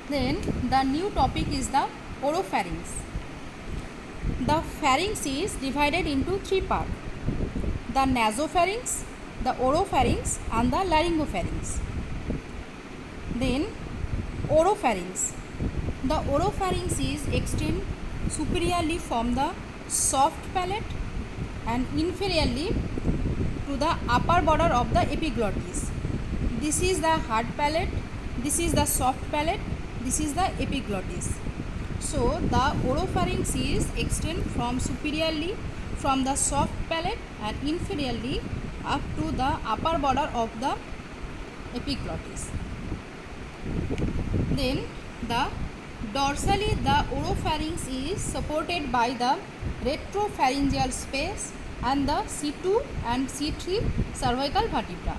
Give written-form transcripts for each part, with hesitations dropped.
Then the new topic is the oropharynx. The pharynx is divided into three parts: the nasopharynx, the oropharynx, and the laryngopharynx. Then oropharynx. The oropharynx is extend superiorly from the soft palate and inferiorly to the upper border of the epiglottis. This is the hard palate, this is the soft palate, this is the epiglottis. So the oropharynx is extend from superiorly from the soft palate and inferiorly up to the upper border of the epiglottis. Then the dorsally the oropharynx is supported by the retropharyngeal space and the C2 and C3 cervical vertebra.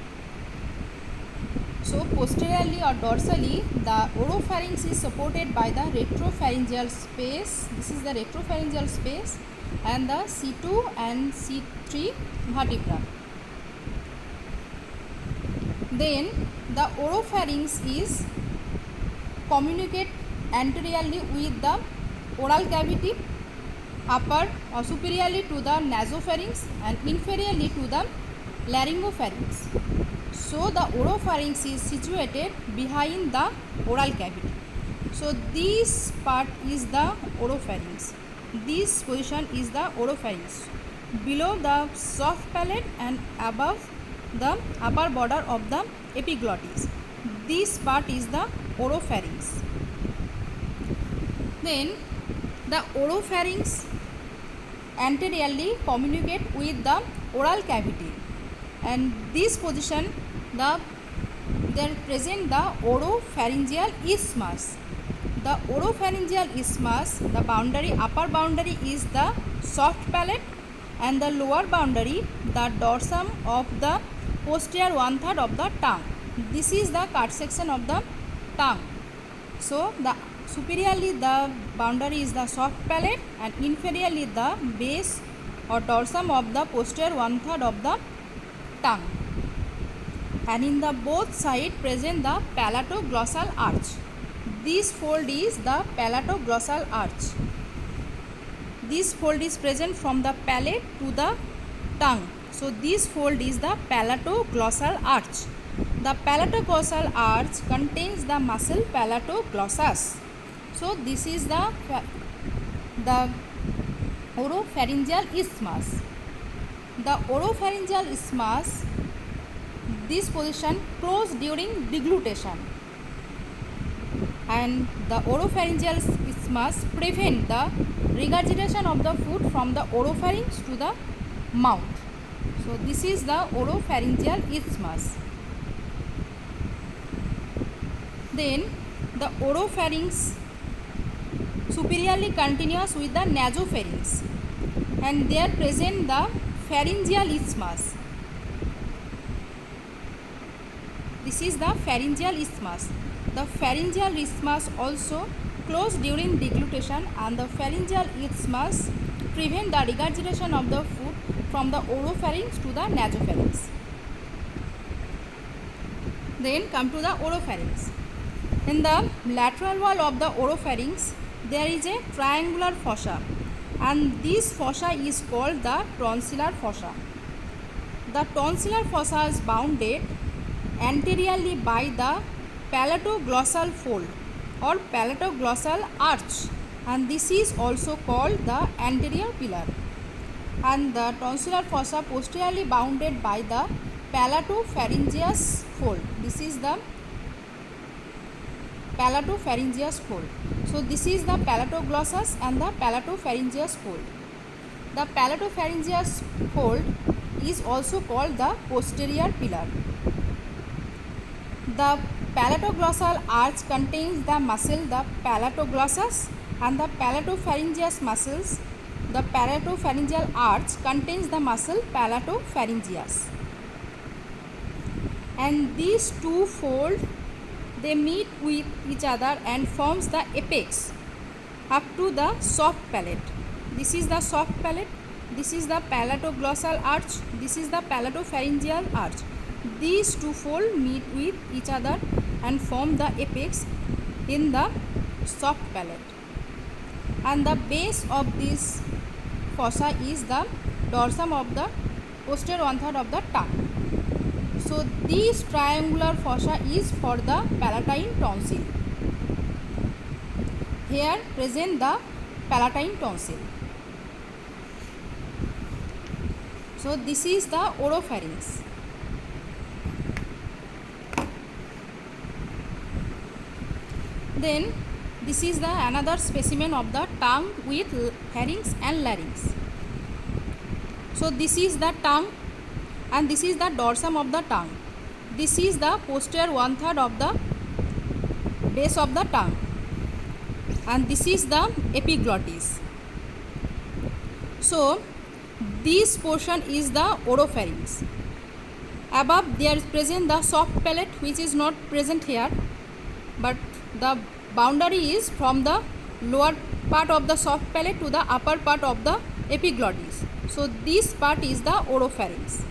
So posteriorly or dorsally the oropharynx is supported by the retropharyngeal space. This is the retropharyngeal space and the C2 and C3 vertebra. Then the oropharynx is communicate anteriorly with the oral cavity, upper or superiorly to the nasopharynx and inferiorly to the laryngopharynx. So the oropharynx is situated behind the oral cavity. So this part is the oropharynx. This position is the oropharynx. Below the soft palate and above the upper border of the epiglottis. This part is the oropharynx. Then the oropharynx anteriorly communicate with the oral cavity, and this position there present the oropharyngeal isthmus. The oropharyngeal isthmus, the boundary, upper boundary is the soft palate and the lower boundary the dorsum of the posterior 1/3 of the tongue. This is the cut section of the tongue. So the superiorly the boundary is the soft palate and inferiorly the base or dorsum of the posterior 1/3 of the tongue. And in the both side present the palatoglossal arch. This fold is the palatoglossal arch. This fold is present from the palate to the tongue. So this fold is the palatoglossal arch. The palatoglossal arch contains the muscle palatoglossus. So this is the oropharyngeal isthmus. The oropharyngeal isthmus, this position closed during deglutition, and the oropharyngeal isthmus prevent the regurgitation of the food from the oropharynx to the mouth. So this is the oropharyngeal isthmus. Then the oropharynx superiorly continuous with the nasopharynx, and there present the pharyngeal isthmus. This is the pharyngeal isthmus. The pharyngeal isthmus also closed during deglutition, and the pharyngeal isthmus prevent the regurgitation of the food from the oropharynx to the nasopharynx. Then come to the oropharynx. In the lateral wall of the oropharynx there is a triangular fossa, and this fossa is called the tonsillar fossa. The tonsillar fossa is bounded anteriorly by the palatoglossal fold or palatoglossal arch, and this is also called the anterior pillar. And the tonsillar fossa posteriorly bounded by the palatopharyngeus fold. This is the palatopharyngeus fold. So this is the palatoglossus and the palatopharyngeus fold. The palatopharyngeus fold is also called the posterior pillar. The palatoglossal arch contains the muscle the palatoglossus, and the palatopharyngeus muscles, the palatopharyngeal arch contains the muscle palatopharyngeus. And these two folds they meet with each other and forms the apex up to the soft palate. This is the soft palate, this is the palatoglossal arch, this is the palatopharyngeal arch. These two folds meet with each other and form the apex in the soft palate. And the base of this fossa is the dorsum of the posterior one-third of the tongue. So this triangular fossa is for the palatine tonsil. Here present the palatine tonsil. So this is the oropharynx. Then this is the another specimen of the tongue with pharynx and larynx. So this is the tongue and this is the dorsum of the tongue. This is the posterior one-third of the base of the tongue, and this is the epiglottis. So this portion is the oropharynx. Above there is present the soft palate, which is not present here, but the boundary is from the lower part of the soft palate to the upper part of the epiglottis. So this part is the oropharynx,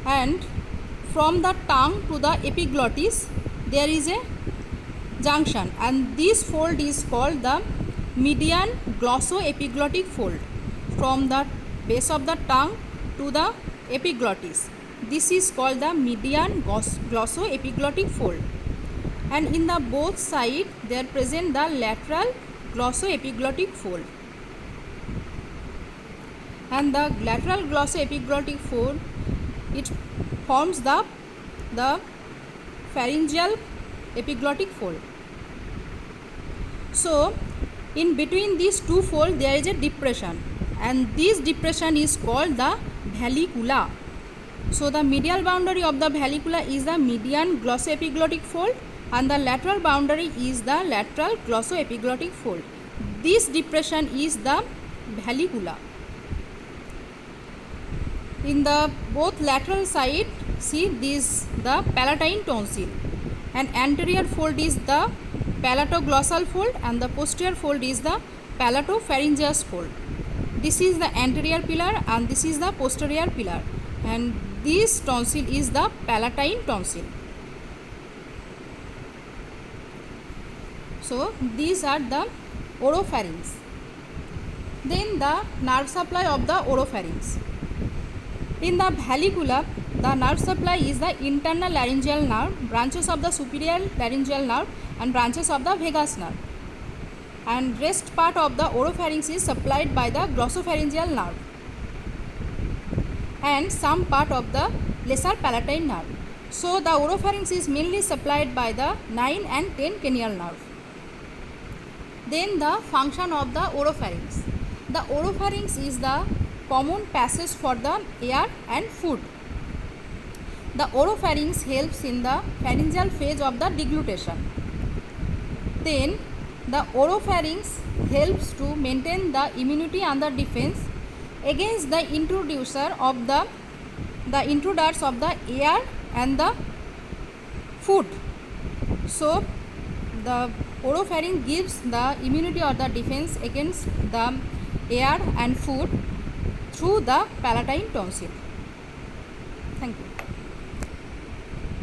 and from the tongue to the epiglottis there is a junction, and this fold is called the median glossoepiglottic fold. From the base of the tongue to the epiglottis, this is called the median glossoepiglottic fold. And in the both sides there present the lateral glossoepiglottic fold. And the lateral glossoepiglottic fold, it forms the pharyngeal epiglottic fold. So in between these two folds there is a depression, and this depression is called the vallicula. So the medial boundary of the vallicula is the median glossoepiglottic fold, and the lateral boundary is the lateral glossoepiglottic fold. This depression is the vallicula. In the both lateral side, see this the palatine tonsil, and anterior fold is the palatoglossal fold, and the posterior fold is the palatopharyngeus fold. This is the anterior pillar and this is the posterior pillar, and this tonsil is the palatine tonsil. So these are the oropharynx. Then the nerve supply of the oropharynx. In the vallicula, the nerve supply is the internal laryngeal nerve, branches of the superior laryngeal nerve, and branches of the vagus nerve. And rest part of the oropharynx is supplied by the glossopharyngeal nerve and some part of the lesser palatine nerve. So the oropharynx is mainly supplied by the 9 and 10 cranial nerve. Then the function of the oropharynx. The oropharynx is the common passage for the air and food. The oropharynx helps in the pharyngeal phase of the deglutition. Then the oropharynx helps to maintain the immunity and the defense against the intruders of the intruders of the air and the food. So the oropharynx gives the immunity or the defense against the air and food through the palatine tonsil. Thank you.